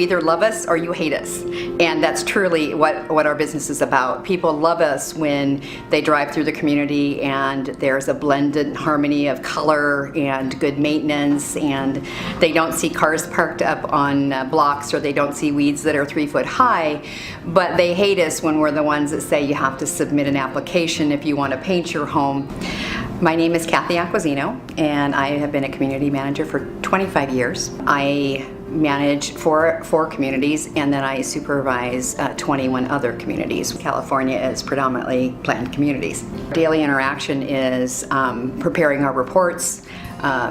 either love us or you hate us. And that's truly what our business is about. People love us when they drive through the community and there's a blended harmony of color and good maintenance, and they don't see cars parked up on blocks, or they don't see weeds that are 3 foot high. But they hate us when we're the ones that say you have to submit an application if you want to paint your home. My name is Kathy Acquasino, and I have been a community manager for 25 years. I manage four communities, and then I supervise 21 other communities. California is predominantly planned communities. Daily interaction is preparing our reports,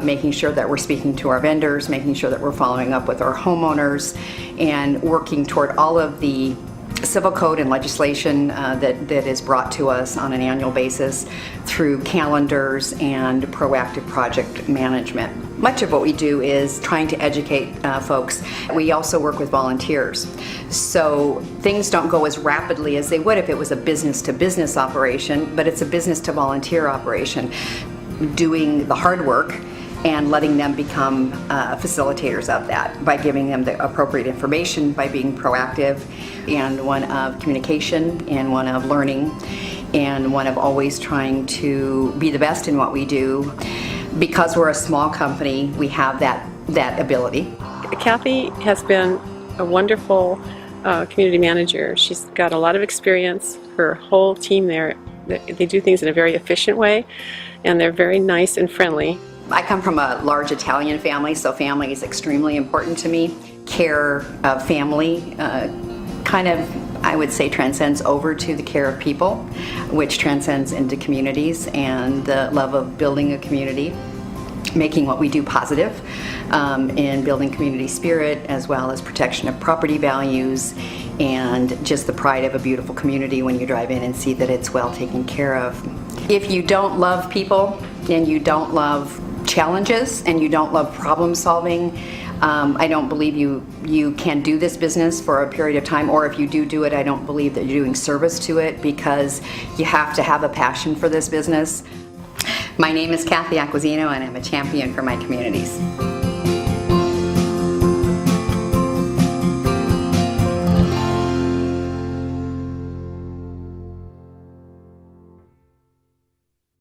making sure that we're speaking to our vendors, making sure that we're following up with our homeowners, and working toward all of the civil code and legislation that is brought to us on an annual basis through calendars and proactive project management. Much of what we do is trying to educate folks. We also work with volunteers. So things don't go as rapidly as they would if it was a business-to-business operation, but it's a business-to-volunteer operation, doing the hard work and letting them become facilitators of that by giving them the appropriate information, by being proactive, and one of communication, and one of learning, and one of always trying to be the best in what we do. Because we're a small company, we have that ability. Kathy has been a wonderful community manager. She's got a lot of experience. Her whole team there, they do things in a very efficient way, and they're very nice and friendly. I come from a large Italian family, so family is extremely important to me. Care of family kind of, I would say, transcends over to the care of people, which transcends into communities and the love of building a community, making what we do positive, in building community spirit, as well as protection of property values, and just the pride of a beautiful community when you drive in and see that it's well taken care of. If you don't love people, and you don't love challenges, and you don't love problem solving, I don't believe you can do this business for a period of time, or if you do it, I don't believe that you're doing service to it, because you have to have a passion for this business. My name is Kathy Acquasino, and I'm a champion for my communities.